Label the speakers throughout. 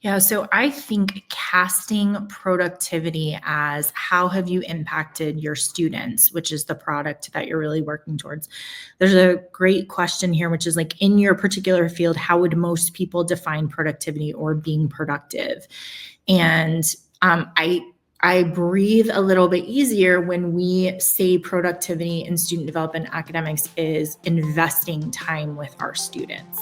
Speaker 1: Yeah, so I think casting productivity as how have you impacted your students, which is the product that you're really working towards. There's a great question here, which is like in your particular field, how would most people define productivity or being productive? And I breathe a little bit easier when we say productivity in student development academics is investing time with our students.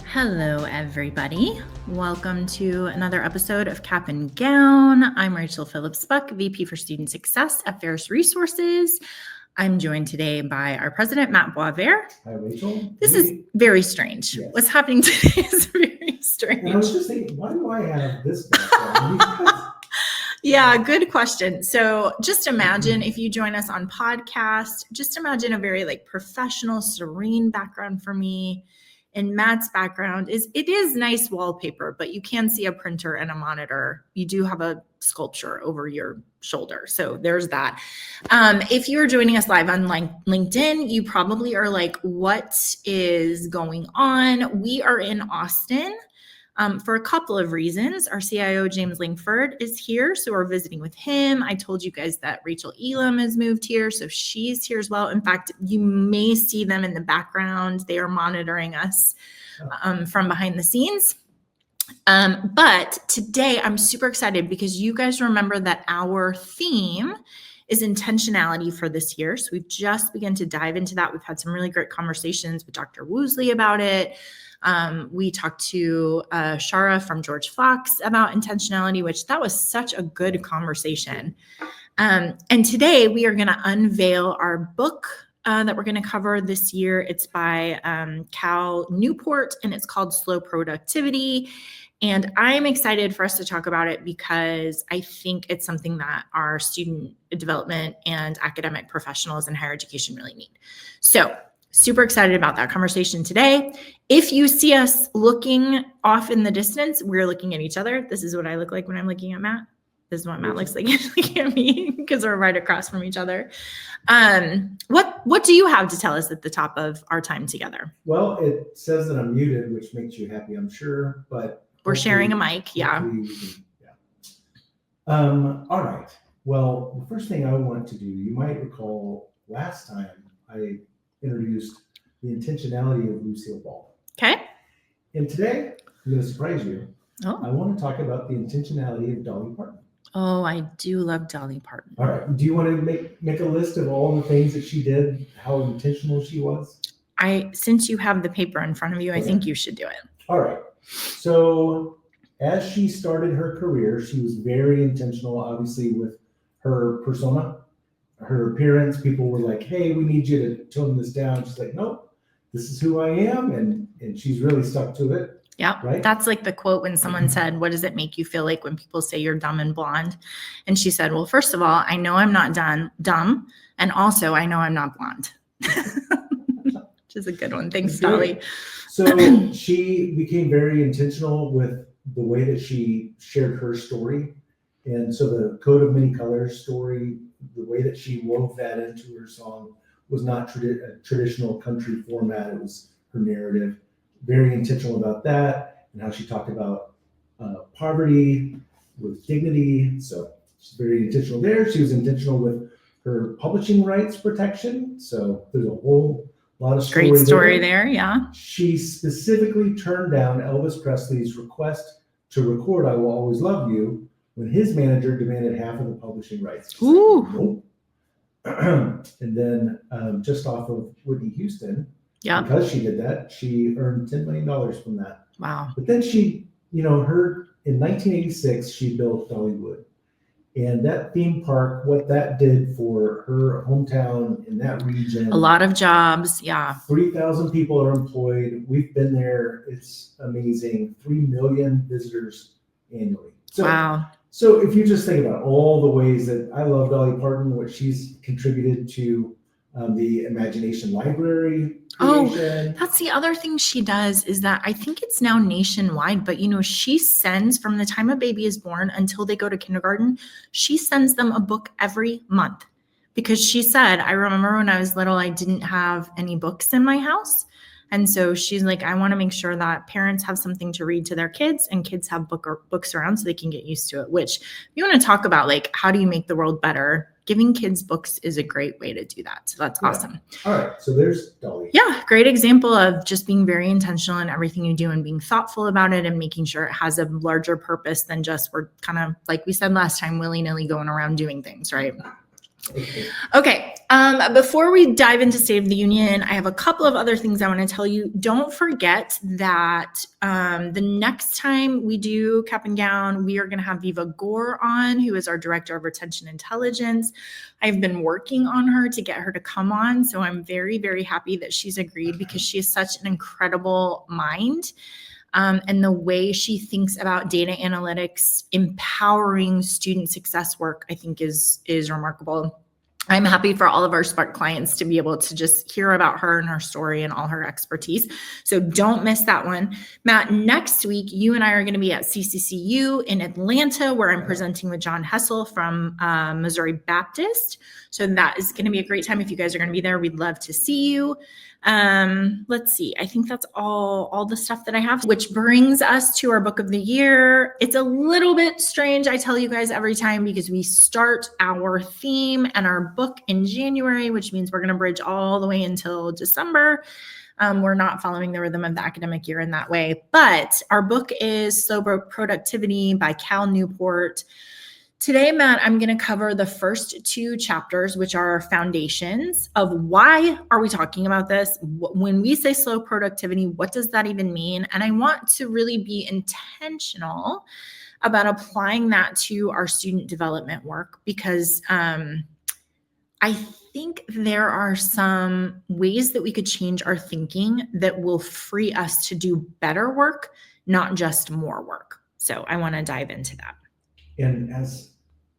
Speaker 1: Hello, everybody. Welcome to another episode of Cap and Gown. I'm Rachel Phillips-Buck, VP for Student Success at Ferris Resources. I'm joined today by our president, Matt Boisvert.
Speaker 2: Hi, Rachel.
Speaker 1: This is very strange.
Speaker 2: Yes.
Speaker 1: What's happening today is very strange.
Speaker 2: And I was just thinking, why do I have this background?
Speaker 1: Yeah, good question. So just imagine if you join us on podcast, just imagine a very professional, serene background for me. And Matt's background is nice wallpaper, but you can see a printer and a monitor. You do have a sculpture over your shoulder. So there's that. If you're joining us live on LinkedIn, you probably are like, what is going on? We are in Austin. For a couple of reasons. Our CIO, James Langford, is here, so we're visiting with him. I told you guys that Rachel Elam has moved here, so she's here as well. In fact, you may see them in the background. They are monitoring us from behind the scenes. But today, I'm super excited because you guys remember that our theme is intentionality for this year. So we've just begun to dive into that. We've had some really great conversations with Dr. Woosley about it. We talked to Shara from George Fox about intentionality, which that was such a good conversation. And today we are going to unveil our book that we're going to cover this year. It's by Cal Newport, and it's called Slow Productivity. And I'm excited for us to talk about it because I think it's something that our student development and academic professionals in higher education really need. So super excited about that conversation today. If you see us looking off in the distance, we're looking at each other. This is what I look like when I'm looking at Matt. This is what Matt looks like looking at me because we're right across from each other. What do you have to tell us at the top of our time together?
Speaker 2: Well, it says that I'm muted, which makes you happy, I'm sure, but
Speaker 1: we're sharing a mic. Yeah.
Speaker 2: All right. Well, the first thing I want to do, you might recall last time I introduced the intentionality of Lucille Ball.
Speaker 1: Okay.
Speaker 2: And today, I'm going to surprise you.
Speaker 1: Oh.
Speaker 2: I want to talk about the intentionality of Dolly Parton.
Speaker 1: Oh, I do love Dolly Parton.
Speaker 2: All right. Do you want to make a list of all the things that she did, how intentional she was?
Speaker 1: Since you have the paper in front of you, I think you should do it.
Speaker 2: All right. So as she started her career, she was very intentional, obviously, with her persona, her appearance. People were like, hey, we need you to tone this down. She's like, nope, this is who I am. And she's really stuck to it.
Speaker 1: Yeah. Right? That's like the quote when someone said, what does it make you feel like when people say you're dumb and blonde? And she said, well, first of all, I know I'm not dumb. And also I know I'm not blonde. Which is a good one. Thanks, Dolly.
Speaker 2: So she became very intentional with the way that she shared her story. And so the Coat of Many Colors story, the way that she wove that into her song was not a traditional country format. It was her narrative. Very intentional about that and how she talked about poverty with dignity. So she's very intentional there. She was intentional with her publishing rights protection. So there's a whole lot of
Speaker 1: great story there. Yeah.
Speaker 2: She specifically turned down Elvis Presley's request to record I Will Always Love You when his manager demanded half of the publishing rights.
Speaker 1: Ooh.
Speaker 2: Like, nope. And then just off of Whitney Houston, because she did that, she earned $10 million from that.
Speaker 1: Wow.
Speaker 2: But then she, in 1986, she built Dollywood. And that theme park, what that did for her hometown in that region.
Speaker 1: A lot of jobs, yeah.
Speaker 2: 3,000 people are employed. We've been there. It's amazing. 3 million visitors annually. So,
Speaker 1: wow.
Speaker 2: So if you just think about all the ways that I love Dolly Parton, what she's contributed to the Imagination Library creation.
Speaker 1: Oh, that's the other thing she does is that I think it's now nationwide, but she sends from the time a baby is born until they go to kindergarten, she sends them a book every month because she said, I remember when I was little, I didn't have any books in my house. And so she's like, I want to make sure that parents have something to read to their kids and kids have books around so they can get used to it, which you want to talk about, like, how do you make the world better? Giving kids books is a great way to do that. So that's awesome.
Speaker 2: All right. So there's Dolly.
Speaker 1: Yeah. Great example of just being very intentional in everything you do and being thoughtful about it and making sure it has a larger purpose than just we're kind of, like we said last time, willy-nilly going around doing things, right? Okay. Before we dive into State of the Union, I have a couple of other things I want to tell you. Don't forget that the next time we do Cap and Gown, we are going to have Viva Gore on, who is our Director of Retention Intelligence. I've been working on her to get her to come on, so I'm very, very happy that she's agreed because she is such an incredible mind. And the way she thinks about data analytics, empowering student success work, I think is remarkable. I'm happy for all of our Spark clients to be able to just hear about her and her story and all her expertise. So don't miss that one. Matt, next week, you and I are going to be at CCCU in Atlanta, where I'm presenting with John Hessel from Missouri Baptist. So that is going to be a great time. If you guys are going to be there, we'd love to see you. Let's see. I think that's all the stuff that I have, which brings us to our book of the year. It's a little bit strange, I tell you guys every time, because we start our theme and our book in January, which means we're going to bridge all the way until December. We're not following the rhythm of the academic year in that way, but our book is Slow Productivity by Cal Newport. Today, Matt, I'm going to cover the first two chapters, which are foundations of why are we talking about this? When we say slow productivity, what does that even mean? And I want to really be intentional about applying that to our student development work because I think there are some ways that we could change our thinking that will free us to do better work, not just more work. So I want to dive into that.
Speaker 2: And as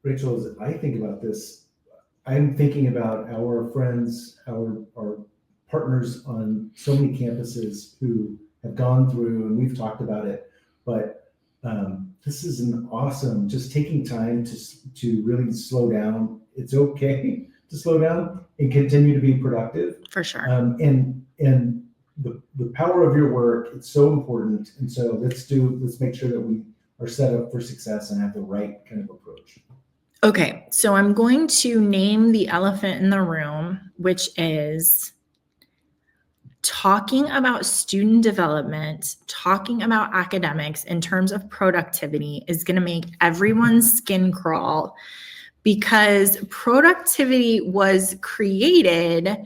Speaker 2: Rachel, as I think about this, I'm thinking about our friends, our partners on so many campuses who have gone through, and we've talked about it, but this is an awesome, just taking time to really slow down. It's okay to slow down and continue to be productive.
Speaker 1: For sure.
Speaker 2: And the power of your work, it's so important. And so let's make sure that we are set up for success and have the right kind of approach.
Speaker 1: Okay, so I'm going to name the elephant in the room, which is talking about student development, talking about academics in terms of productivity is going to make everyone's skin crawl because productivity was created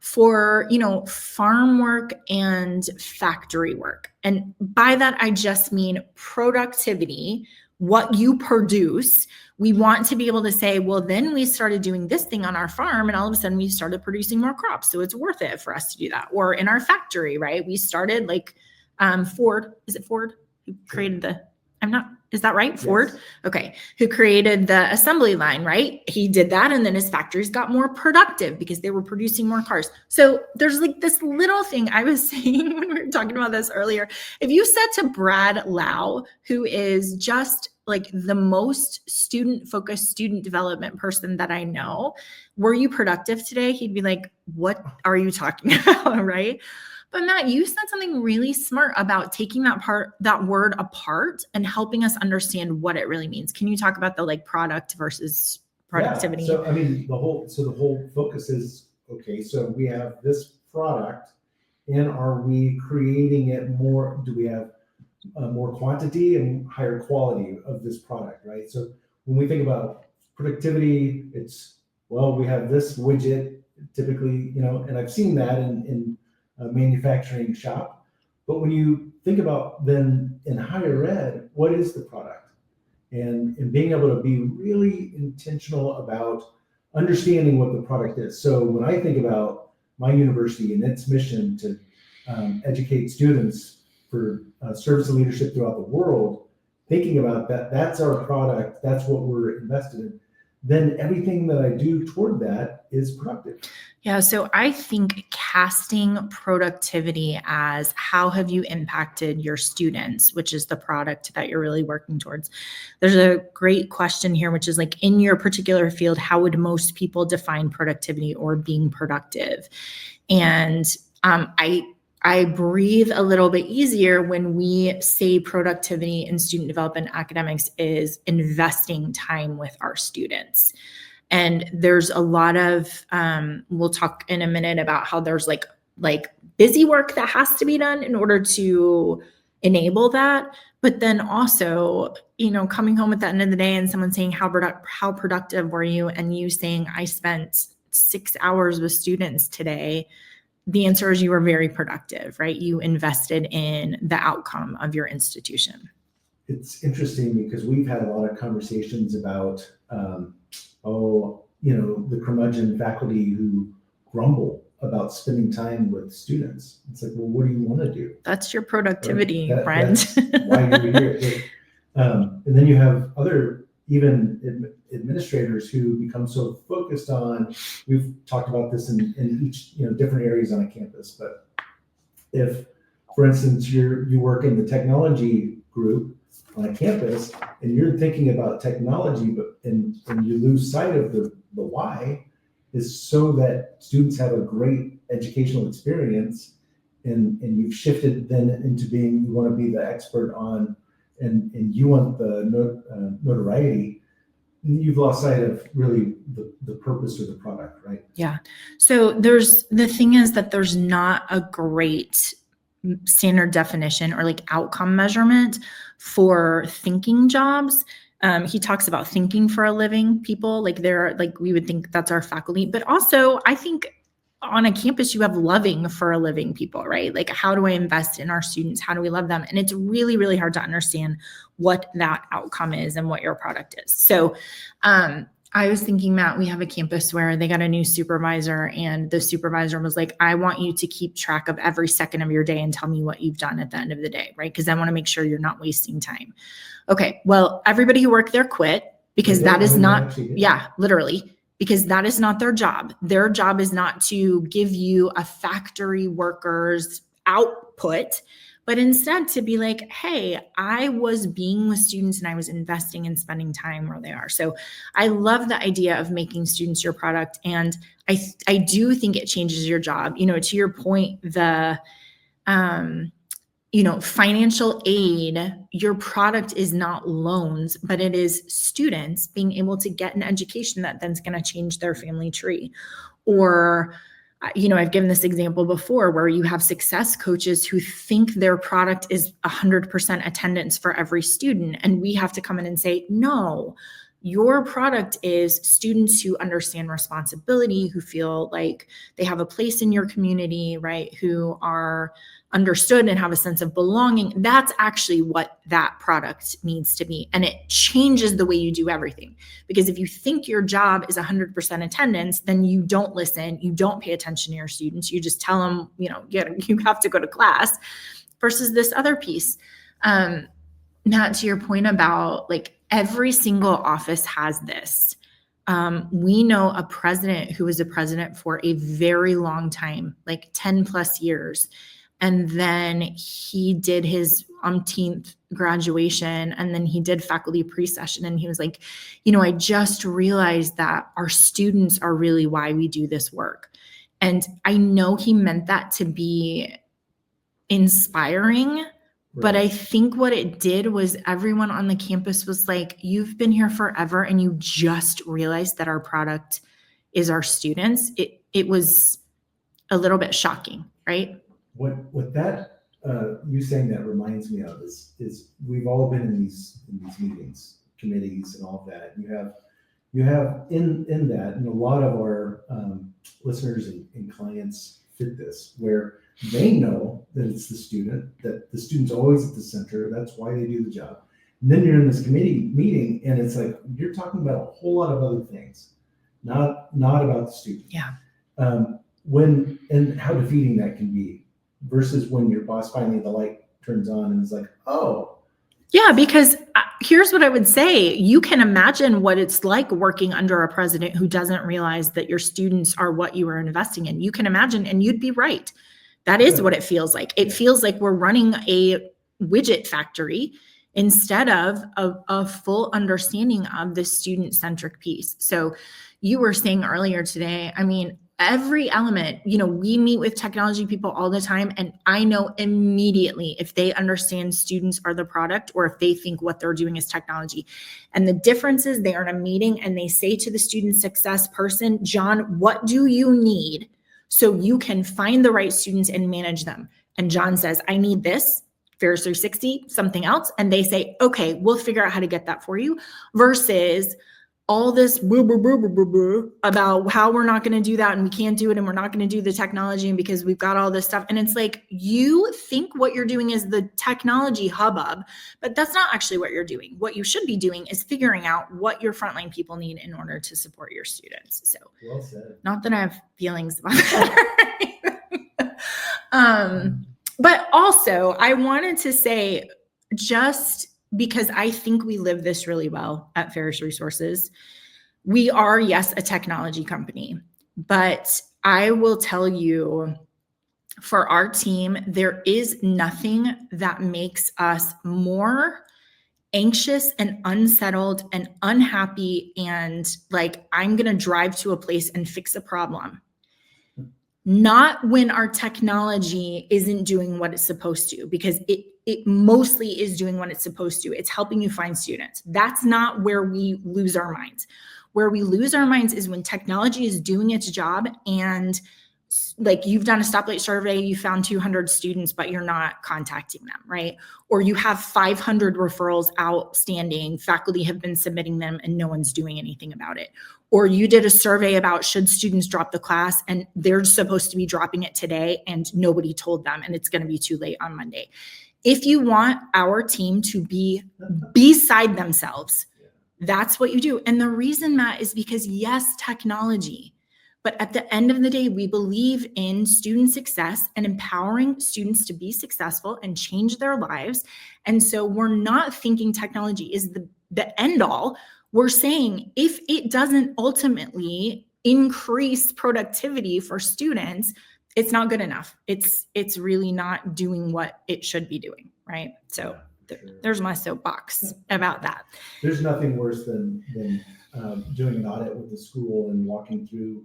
Speaker 1: for, farm work and factory work. And by that, I just mean productivity, what you produce. We want to be able to say, well, then we started doing this thing on our farm and all of a sudden we started producing more crops. So it's worth it for us to do that. Or in our factory, right? We started like Ford, is it Ford who created is that right? Yes. Ford? Okay. Who created the assembly line, right? He did that. And then his factories got more productive because they were producing more cars. So there's like this little thing I was saying when we were talking about this earlier. If you said to Brad Lau, who is just like the most student-focused student development person that I know, were you productive today? He'd be like, what are you talking about, right? But Matt, you said something really smart about taking that word apart and helping us understand what it really means. Can you talk about the product versus productivity?
Speaker 2: Yeah. So I mean, the whole focus is, okay, so we have this product and are we creating it more? Do we have more quantity and higher quality of this product, right? So when we think about productivity, it's, well, we have this widget typically, and I've seen that in manufacturing shop. But when you think about then in higher ed, what is the product? And being able to be really intentional about understanding what the product is. So when I think about my university and its mission to educate students for service and leadership throughout the world, thinking about that's our product, that's what we're invested in. then everything that I do toward that is productive.
Speaker 1: Yeah, so I think casting productivity as how have you impacted your students, which is the product that you're really working towards. There's a great question here, which is like, in your particular field, how would most people define productivity or being productive? And I breathe a little bit easier when we say productivity in student development academics is investing time with our students. And there's a lot of we'll talk in a minute about how there's like busy work that has to be done in order to enable that. But then also, coming home at the end of the day and someone saying how productive were you, and you saying I spent 6 hours with students today, the answer is you were very productive, right? You invested in the outcome of your institution.
Speaker 2: It's interesting because we've had a lot of conversations about the curmudgeon faculty who grumble about spending time with students. It's like, well, what do you want to do?
Speaker 1: That's your productivity, friend.
Speaker 2: That's why you're here. And then you have other, even administrators who become so focused on, we've talked about this in each, different areas on a campus, but if, for instance, you work in the technology group on a campus and you're thinking about technology, and you lose sight of the why is so that students have a great educational experience, and you've shifted then into being, you want to be the expert on, and you want the notoriety, you've lost sight of really the purpose of the product, right?
Speaker 1: Yeah. So the thing is that there's not a great standard definition or like outcome measurement for thinking jobs. He talks about thinking for a living people, like we would think that's our faculty, but also I think on a campus you have loving for a living people, right? Like, how do I invest in our students? How do we love them? And it's really, really hard to understand what that outcome is and what your product is. So, I was thinking, Matt, we have a campus where they got a new supervisor, and the supervisor was like, I want you to keep track of every second of your day and tell me what you've done at the end of the day, right? Because I want to make sure you're not wasting time. Okay, well, everybody who worked there quit because that is not, literally, because that is not their job. Their job is not to give you a factory worker's output, but instead to be like, hey, I was being with students and I was investing and spending time where they are. So I love the idea of making students your product. And I do think it changes your job. To your point, the financial aid, your product is not loans, but it is students being able to get an education that then's going to change their family tree. Or I've given this example before where you have success coaches who think their product is 100% attendance for every student. And we have to come in and say, no, your product is students who understand responsibility, who feel like they have a place in your community, right? Who are understood and have a sense of belonging. That's actually what that product needs to be. And it changes the way you do everything. Because if you think your job is 100% attendance, then you don't listen, you don't pay attention to your students. You just tell them, you have to go to class, versus this other piece. Matt, to your point about like every single office has this. We know a president who was a president for a very long time, like 10 plus years. And then he did his umpteenth graduation, and then he did faculty pre-session. And he was like, I just realized that our students are really why we do this work. And I know he meant that to be inspiring, right. But I think what it did was everyone on the campus was like, you've been here forever and you just realized that our product is our students. It was a little bit shocking, right?
Speaker 2: What that you saying that reminds me of is we've all been in these meetings, committees, and all of that. And you have in that, and a lot of our listeners and clients fit this, where they know that it's the student, that the student's always at the center. That's why they do the job. And then you're in this committee meeting, and it's like you're talking about a whole lot of other things, not about the student.
Speaker 1: Yeah.
Speaker 2: And how defeating that can be, versus when your boss finally the light turns on and is like, oh.
Speaker 1: Yeah, because here's what I would say. You can imagine what it's like working under a president who doesn't realize that your students are what you are investing in. You can imagine, and you'd be right. That is what it feels like. It feels like we're running a widget factory instead of a full understanding of the student-centric piece. So you were saying earlier today, I mean, every element, we meet with technology people all the time, and I know immediately if they understand students are the product or if they think what they're doing is technology. And the difference is they are in a meeting and they say to the student success person, John, what do you need so you can find the right students and manage them? And John says, I need this, Fairs 360, something else. And they say, okay, we'll figure out how to get that for you, versus all this about how we're not going to do that and we can't do it and we're not going to do the technology and because we've got all this stuff. And it's like, you think what you're doing is the technology hubbub, but that's not actually what you're doing. What you should be doing is figuring out what your frontline people need in order to support your students. So,
Speaker 2: well said.
Speaker 1: Not that I have feelings about that. But also I wanted to say, just because I think we live this really well at Ferris Resources. We are, yes, a technology company, but I will tell you, for our team, there is nothing that makes us more anxious and unsettled and unhappy and like, I'm going to drive to a place and fix a problem. Not when our technology isn't doing what it's supposed to, because it mostly is doing what it's supposed to. It's helping you find students. That's not where we lose our minds. Where we lose our minds is when technology is doing its job and like you've done a stoplight survey, you found 200 students, but you're not contacting them, right? Or you have 500 referrals outstanding, faculty have been submitting them and no one's doing anything about it. Or you did a survey about should students drop the class and they're supposed to be dropping it today and nobody told them and it's going to be too late on Monday. If you want our team to be beside themselves, that's what you do. And the reason, Matt, is because yes, technology, but at the end of the day, we believe in student success and empowering students to be successful and change their lives. And so we're not thinking technology is the end all. We're saying if it doesn't ultimately increase productivity for students, it's not good enough. It's really not doing what it should be doing, right? So there's my soapbox about that.
Speaker 2: There's nothing worse than doing an audit with the school and walking through,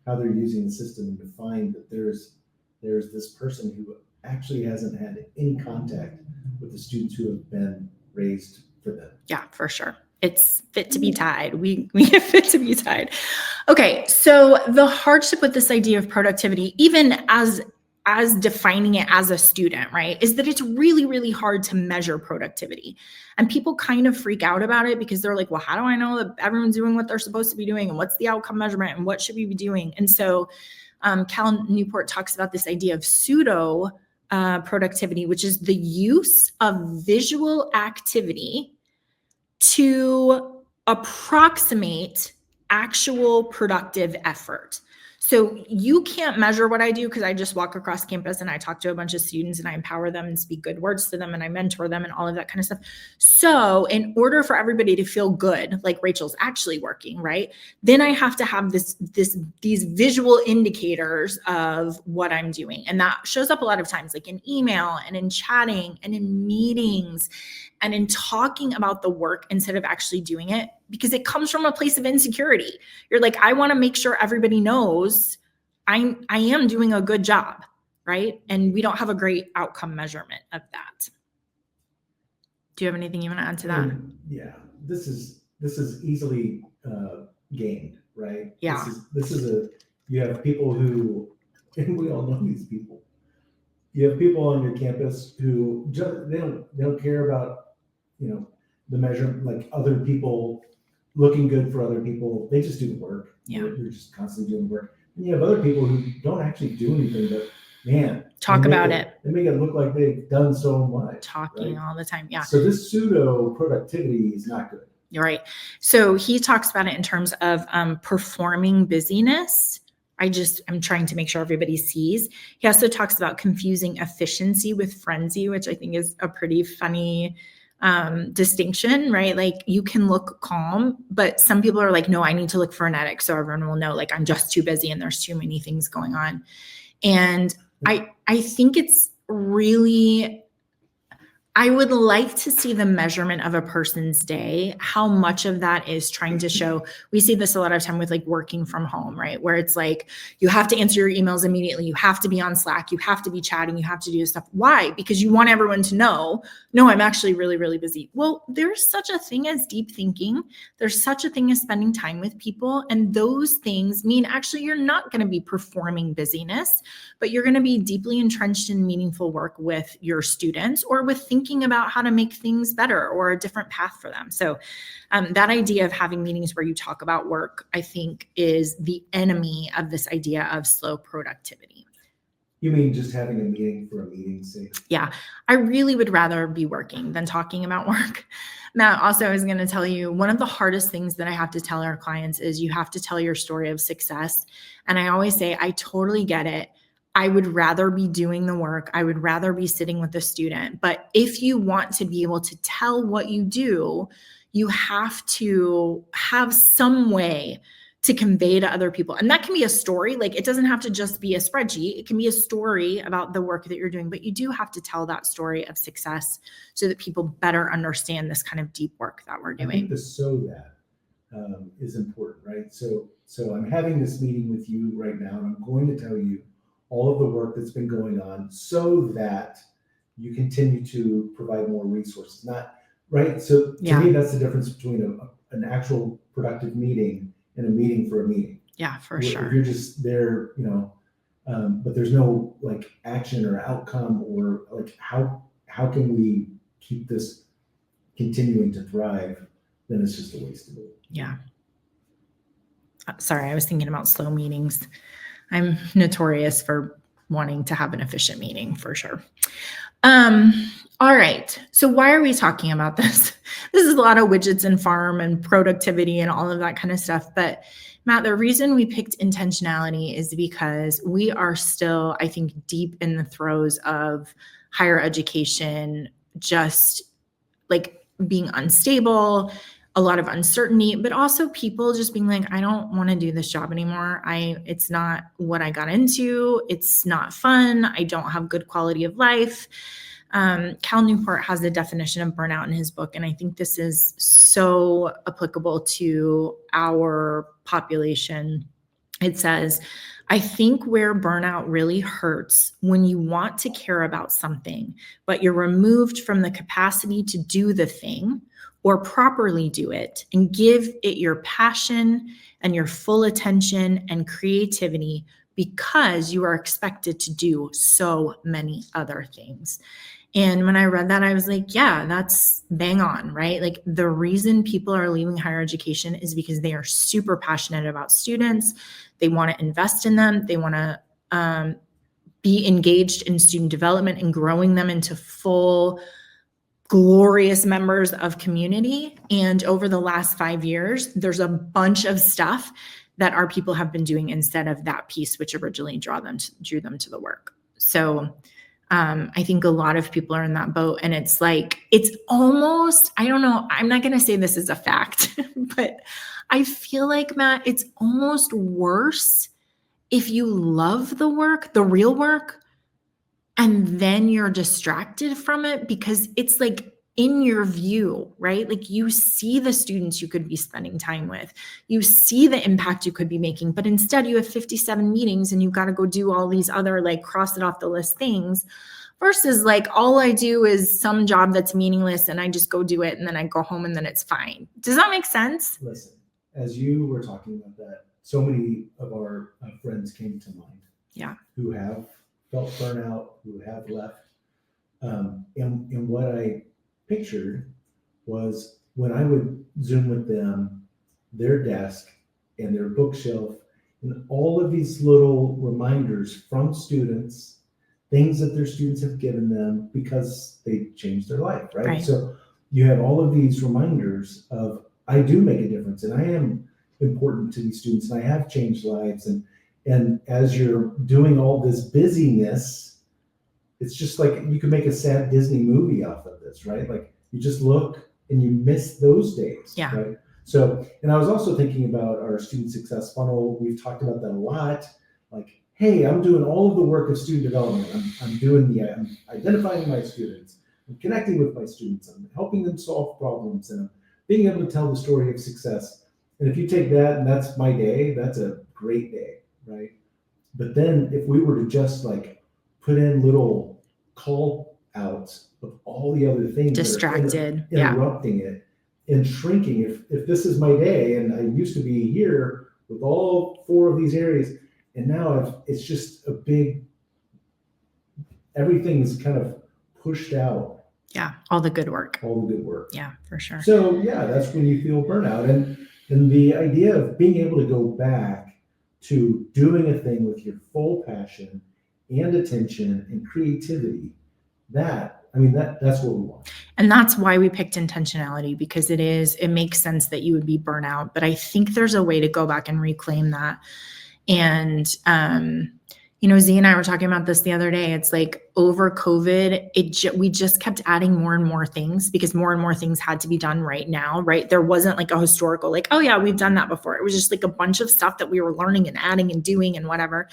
Speaker 2: how they're using the system and to find that there's this person who actually hasn't had any contact with the students who have been raised for them.
Speaker 1: Yeah, for sure. It's fit to be tied. We get fit to be tied. Okay, so the hardship with this idea of productivity, even as defining it as a student, right, is that it's really, really hard to measure productivity. And people kind of freak out about it because they're like, well, how do I know that everyone's doing what they're supposed to be doing? And what's the outcome measurement? And what should we be doing? And so Cal Newport talks about this idea of pseudo productivity, which is the use of visual activity to approximate actual productive effort. So you can't measure what I do because I just walk across campus and I talk to a bunch of students and I empower them and speak good words to them and I mentor them and all of that kind of stuff. So in order for everybody to feel good, like Rachel's actually working, right? Then I have to have these visual indicators of what I'm doing. And that shows up a lot of times, like in email and in chatting and in meetings and in talking about the work instead of actually doing it, because it comes from a place of insecurity. You're like, I want to make sure everybody knows I am doing a good job, right? And we don't have a great outcome measurement of that. Do you have anything you want to add to that?
Speaker 2: Yeah, this is easily gained, right?
Speaker 1: Yeah.
Speaker 2: You have people who, and we all know these people. You have people on your campus who they don't care about, the measurement, like other people looking good for other people. They just do the work.
Speaker 1: Yeah.
Speaker 2: They're just constantly doing the work. And you have other people who don't actually do anything, but man,
Speaker 1: talk about it.
Speaker 2: They make it look like they've done so much.
Speaker 1: Talking all the time. Yeah.
Speaker 2: So this pseudo productivity is not good.
Speaker 1: You're right. So he talks about it in terms of performing busyness. I'm trying to make sure everybody sees. He also talks about confusing efficiency with frenzy, which I think is a pretty funny distinction, right? Like you can look calm, but some people are like, no, I need to look frenetic so everyone will know like I'm just too busy and there's too many things going on. And I think it's really, I would like to see the measurement of a person's day, how much of that is trying to show. We see this a lot of time with like working from home, right? Where it's like, you have to answer your emails immediately. You have to be on Slack. You have to be chatting. You have to do stuff. Why? Because you want everyone to know, no, I'm actually really, really busy. Well, there's such a thing as deep thinking. There's such a thing as spending time with people. And those things mean actually you're not going to be performing busyness, but you're going to be deeply entrenched in meaningful work with your students or with thinking about how to make things better or a different path for them. So that idea of having meetings where you talk about work, I think, is the enemy of this idea of slow productivity.
Speaker 2: You mean just having a meeting for a meeting's sake?
Speaker 1: Yeah, I really would rather be working than talking about work. Matt, also, I was going to tell you, one of the hardest things that I have to tell our clients is you have to tell your story of success. And I always say, I totally get it. I would rather be doing the work. I would rather be sitting with the student. But if you want to be able to tell what you do, you have to have some way to convey to other people. And that can be a story. Like it doesn't have to just be a spreadsheet. It can be a story about the work that you're doing, but you do have to tell that story of success so that people better understand this kind of deep work that we're doing.
Speaker 2: I think the so that is important, right? So I'm having this meeting with you right now, and I'm going to tell you all of the work that's been going on so that you continue to provide more resources. Not right. So to me, that's the difference between an actual productive meeting and a meeting for a meeting.
Speaker 1: Yeah, for
Speaker 2: If
Speaker 1: sure.
Speaker 2: you're just there, but there's no like action or outcome or like how can we keep this continuing to thrive? Then it's just a waste of it.
Speaker 1: Yeah. Sorry, I was thinking about slow meetings. I'm notorious for wanting to have an efficient meeting for sure. All right. So why are we talking about this? This is a lot of widgets and farm and productivity and all of that kind of stuff. But Matt, the reason we picked intentionality is because we are still, I think, deep in the throes of higher education, just like being unstable, a lot of uncertainty, but also people just being like, I don't want to do this job anymore. It's not what I got into. It's not fun. I don't have good quality of life. Cal Newport has the definition of burnout in his book, and I think this is so applicable to our population. It says, I think where burnout really hurts when you want to care about something, but you're removed from the capacity to do the thing or properly do it and give it your passion and your full attention and creativity because you are expected to do so many other things. And when I read that, I was like, yeah, that's bang on, right? Like the reason people are leaving higher education is because they are super passionate about students. They want to invest in them. They want to be engaged in student development and growing them into full, glorious members of community. And over the last 5 years, there's a bunch of stuff that our people have been doing instead of that piece, which originally drew them to the work. So I think a lot of people are in that boat, and it's like, it's almost, I don't know, I'm not going to say this is a fact, but I feel like, Matt, it's almost worse if you love the work, the real work, and then you're distracted from it because it's like in your view, right? Like you see the students you could be spending time with, you see the impact you could be making, but instead you have 57 meetings and you've got to go do all these other like cross it off the list things versus like all I do is some job that's meaningless and I just go do it and then I go home and then it's fine. Does that make sense?
Speaker 2: Listen, as you were talking about that, so many of our friends came to mind.
Speaker 1: Yeah.
Speaker 2: Who have felt burnout, who have left. And what I pictured was when I would Zoom with them, their desk and their bookshelf, and all of these little reminders from students, things that their students have given them because they changed their life, right? So you have all of these reminders of, I do make a difference and I am important to these students and I have changed lives. And as you're doing all this busyness, it's just like you could make a sad Disney movie off of this, right? Like You just look and you miss those days,
Speaker 1: Yeah.
Speaker 2: right? So, and I was also thinking about our student success funnel. We've talked about that a lot. Like, hey, I'm doing all of the work of student development. I'm identifying my students. I'm connecting with my students. I'm helping them solve problems, and I'm being able to tell the story of success. And if you take that and that's my day, that's a great day, right? But then if we were to just like put in little call outs of all the other things
Speaker 1: Distracted.
Speaker 2: that are interrupting it and shrinking, if this is my day and I used to be here with all 4 of these areas, and now it's just a big, everything's kind of pushed out.
Speaker 1: Yeah, all the good work.
Speaker 2: Yeah,
Speaker 1: for sure.
Speaker 2: So yeah, that's when you feel burnout. And the idea of being able to go back to doing a thing with your full passion and attention and creativity, that's what we want.
Speaker 1: And that's why we picked intentionality, because it makes sense that you would be burnout, but I think there's a way to go back and reclaim that. And, Z and I were talking about this the other day. It's like over COVID, we just kept adding more and more things because more and more things had to be done right now, right? There wasn't like a historical, like, oh yeah, we've done that before. It was just like a bunch of stuff that we were learning and adding and doing and whatever.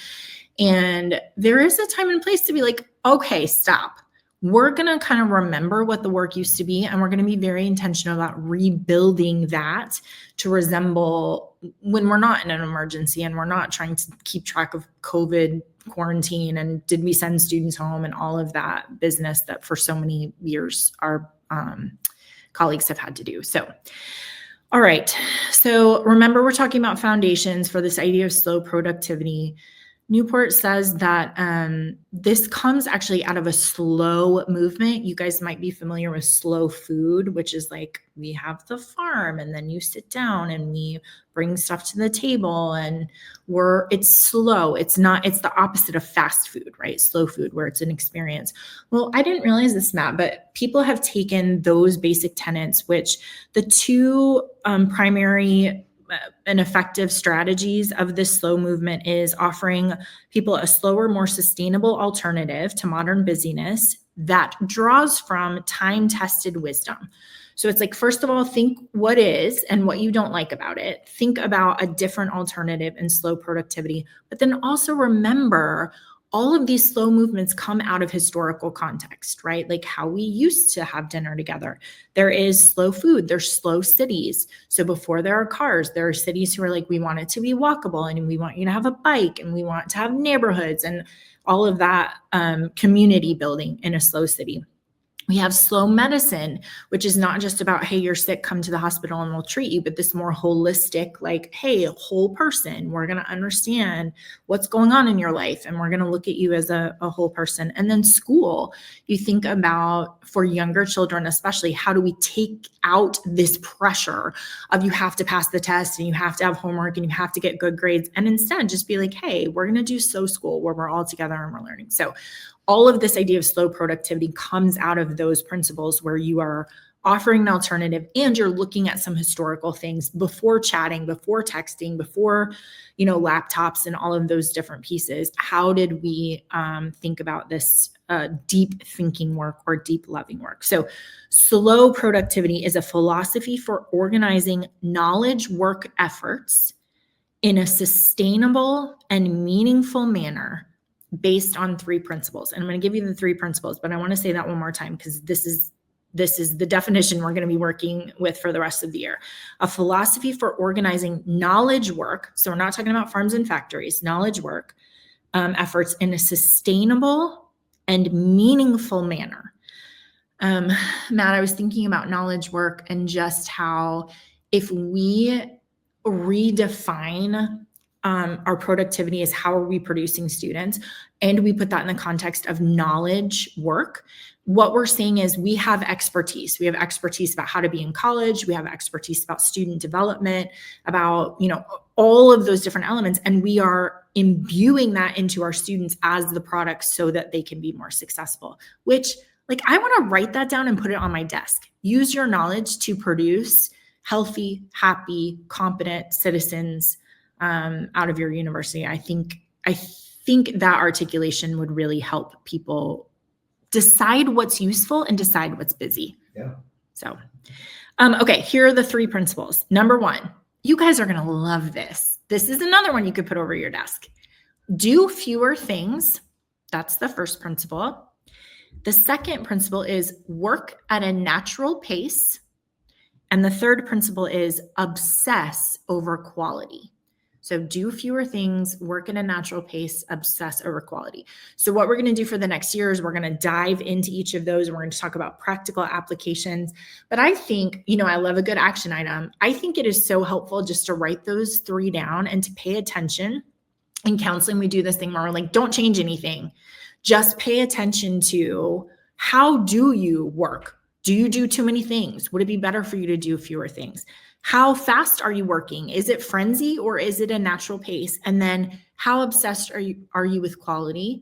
Speaker 1: And there is a time and place to be like, okay, stop. We're going to kind of remember what the work used to be, and we're going to be very intentional about rebuilding that to resemble when we're not in an emergency and we're not trying to keep track of COVID quarantine and did we send students home and all of that business that for so many years our colleagues have had to do. So, all right. So remember, we're talking about foundations for this idea of slow productivity. Newport says that this comes actually out of a slow movement. You guys might be familiar with slow food, which is like we have the farm and then you sit down and we bring stuff to the table and it's slow. It's the opposite of fast food, right? Slow food, where it's an experience. Well, I didn't realize this, Matt, but people have taken those basic tenets, which the 2 primary and effective strategies of this slow movement is offering people a slower, more sustainable alternative to modern busyness that draws from time-tested wisdom. So it's like, first of all, think what is and what you don't like about it. Think about a different alternative in slow productivity, but then also remember all of these slow movements come out of historical context, right? Like how we used to have dinner together. There is slow food, there's slow cities. So before there are cars, there are cities who are like, we want it to be walkable and we want you to have a bike and we want to have neighborhoods and all of that community building in a slow city. We have slow medicine, which is not just about, hey, you're sick, come to the hospital and we'll treat you, but this more holistic, like, hey, a whole person, we're going to understand what's going on in your life and we're going to look at you as a whole person. And then school, you think about for younger children, especially, how do we take out this pressure of you have to pass the test and you have to have homework and you have to get good grades, and instead just be like, hey, we're going to do slow school where we're all together and we're learning. So all of this idea of slow productivity comes out of those principles where you are offering an alternative and you're looking at some historical things before chatting, before texting, before, laptops and all of those different pieces. How did we think about this deep thinking work or deep loving work? So slow productivity is a philosophy for organizing knowledge work efforts in a sustainable and meaningful manner based on 3 principles. And I'm going to give you the 3 principles, but I want to say that one more time because this is the definition we're going to be working with for the rest of the year. A philosophy for organizing knowledge work. So we're not talking about farms and factories, knowledge work efforts in a sustainable and meaningful manner. Matt, I was thinking about knowledge work and just how if we redefine our productivity as how are we producing students, and we put that in the context of knowledge work, what we're saying is we have expertise. We have expertise about how to be in college. We have expertise about student development, about, all of those different elements. And we are imbuing that into our students as the product so that they can be more successful, which I want to write that down and put it on my desk. Use your knowledge to produce healthy, happy, competent citizens out of your university. I think that articulation would really help people decide what's useful and decide what's busy.
Speaker 2: Yeah.
Speaker 1: So, okay, here are the 3 principles. Number 1, you guys are going to love this. This is another one you could put over your desk. Do fewer things. That's the first principle. The second principle is work at a natural pace. And the third principle is obsess over quality. So do fewer things, work at a natural pace, obsess over quality. So what we're going to do for the next year is we're going to dive into each of those and we're going to talk about practical applications. But I think, I love a good action item. I think it is so helpful just to write those 3 down and to pay attention. In counseling, we do this thing where we're like, don't change anything. Just pay attention to, how do you work? Do you do too many things? Would it be better for you to do fewer things? How fast are you working? Is it frenzy or is it a natural pace? And then how obsessed are you with quality?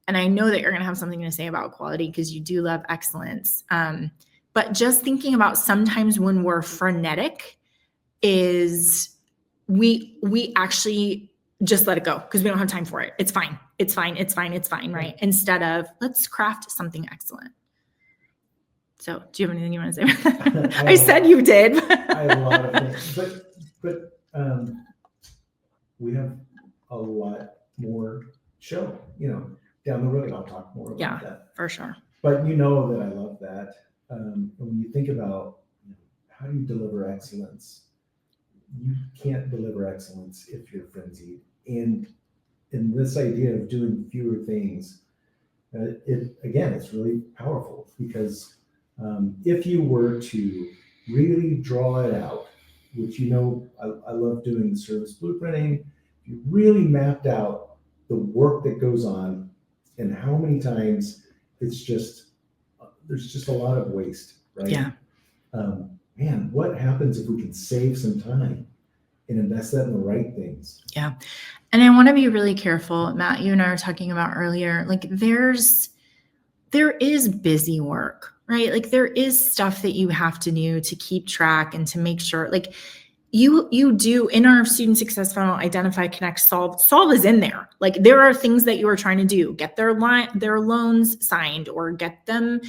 Speaker 1: And I know that you're going to have something to say about quality because you do love excellence. But just thinking about sometimes when we're frenetic is we actually just let it go because we don't have time for it. It's fine. It's fine. It's fine. It's fine. Right. Instead of let's craft something excellent. So do you have anything you want to say about that? I said you did.
Speaker 2: I have a lot of things, but we have a lot more show, down the road. I'll talk more about that.
Speaker 1: For sure.
Speaker 2: But you know that I love that. When you think about how do you deliver excellence, you can't deliver excellence if you're frenzied. And in this idea of doing fewer things, it's really powerful because if you were to really draw it out, which I love doing the service blueprinting, if you really mapped out the work that goes on and how many times there's just a lot of waste, right?
Speaker 1: Yeah.
Speaker 2: Man, what happens if we can save some time and invest that in the right things?
Speaker 1: Yeah. And I want to be really careful. Matt, you and I were talking about earlier, like there is busy work, right? Like there is stuff that you have to do to keep track and to make sure, like you do in our student success funnel, identify, connect, solve is in there. Like there are things that you are trying to do, get their loans signed or get them,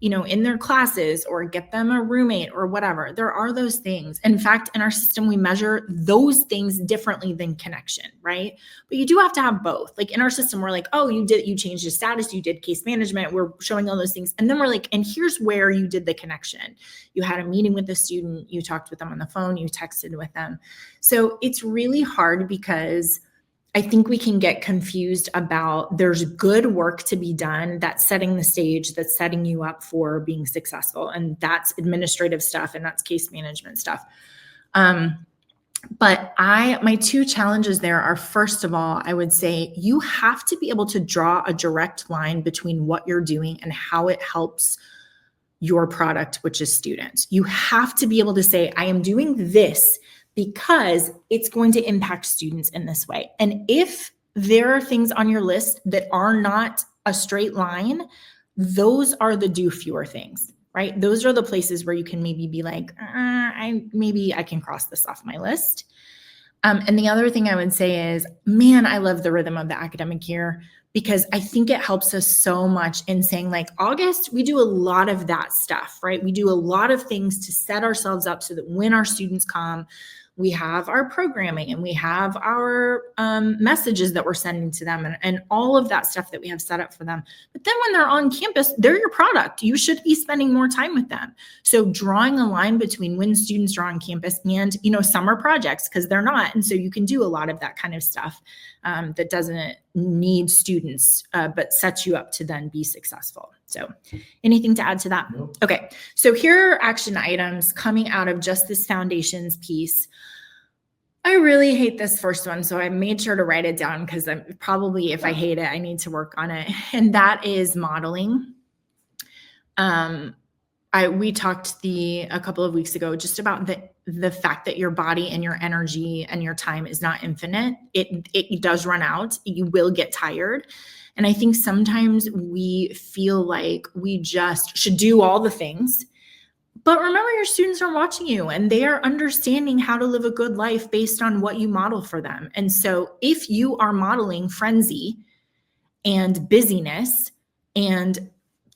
Speaker 1: in their classes or get them a roommate or whatever. There are those things. In fact, in our system, we measure those things differently than connection, right? But you do have to have both. Like in our system, we're like, oh, you changed the status, you did case management, we're showing all those things. And then we're like, and here's where you did the connection. You had a meeting with the student, you talked with them on the phone, you texted with them. So it's really hard because I think we can get confused about there's good work to be done that's setting the stage, that's setting you up for being successful. And that's administrative stuff and that's case management stuff. But my 2 challenges there are, first of all, I would say you have to be able to draw a direct line between what you're doing and how it helps your product, which is students. You have to be able to say, I am doing this because it's going to impact students in this way. And if there are things on your list that are not a straight line, those are the do fewer things, right? Those are the places where you can maybe be like, maybe I can cross this off my list. And the other thing I would say is, man, I love the rhythm of the academic year because I think it helps us so much in saying like August, we do a lot of that stuff, right? We do a lot of things to set ourselves up so that when our students come, we have our programming and we have our messages that we're sending to them and all of that stuff that we have set up for them. But then when they're on campus, they're your product. You should be spending more time with them. So drawing a line between when students are on campus and, summer projects, because they're not. And so you can do a lot of that kind of stuff that doesn't need students, but sets you up to then be successful. So anything to add to that?
Speaker 2: Nope.
Speaker 1: Okay. So here are action items coming out of just this foundations piece. I really hate this first one, so I made sure to write it down because I'm probably, if I hate it, I need to work on it. And that is modeling. We talked a couple of weeks ago just about the fact that your body and your energy and your time is not infinite. It does run out. You will get tired. And I think sometimes we feel like we just should do all the things. But remember, your students are watching you and they are understanding how to live a good life based on what you model for them. And so if you are modeling frenzy and busyness and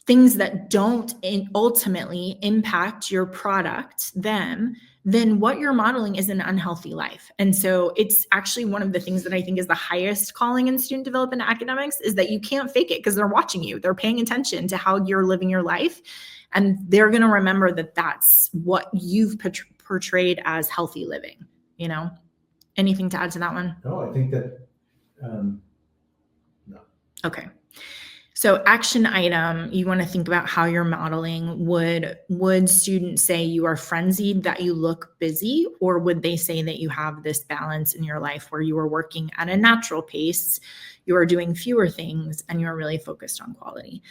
Speaker 1: things that don't ultimately impact your product, then what you're modeling is an unhealthy life. And so it's actually one of the things that I think is the highest calling in student development academics, is that you can't fake it, because they're watching you. They're paying attention to how you're living your life. And they're going to remember that that's what you've portrayed as healthy living. Anything to add to that one?
Speaker 2: No, I think that, no.
Speaker 1: Okay. So action item, you want to think about how you're modeling. Would students say you are frenzied, that you look busy, or would they say that you have this balance in your life where you are working at a natural pace, you are doing fewer things, and you're really focused on quality?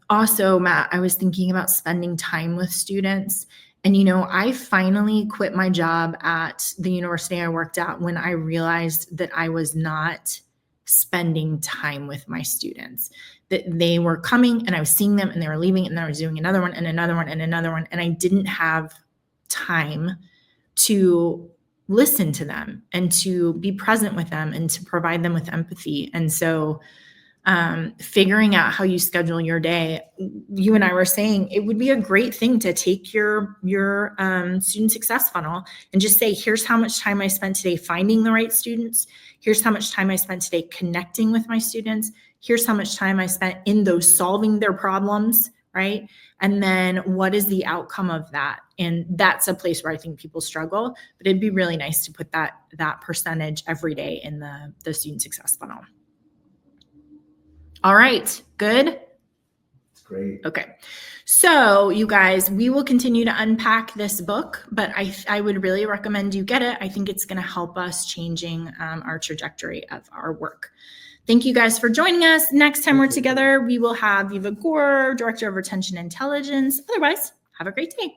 Speaker 1: Also, Matt, I was thinking about spending time with students. And, I finally quit my job at the university I worked at when I realized that I was not spending time with my students, that they were coming and I was seeing them and they were leaving, and then I was doing another one and another one and another one. And I didn't have time to listen to them and to be present with them and to provide them with empathy. And so figuring out how you schedule your day, you and I were saying it would be a great thing to take your student success funnel and just say, here's how much time I spent today finding the right students. Here's how much time I spent today connecting with my students. Here's how much time I spent in those solving their problems, right? And then what is the outcome of that? And that's a place where I think people struggle, but it'd be really nice to put that percentage every day in the student success funnel. All right, good?
Speaker 2: It's great.
Speaker 1: Okay. So you guys, we will continue to unpack this book, but I would really recommend you get it. I think it's going to help us changing our trajectory of our work. Thank you guys for joining us. Next time we're together, we will have Viva Gore, Director of Retention Intelligence. Otherwise, have a great day.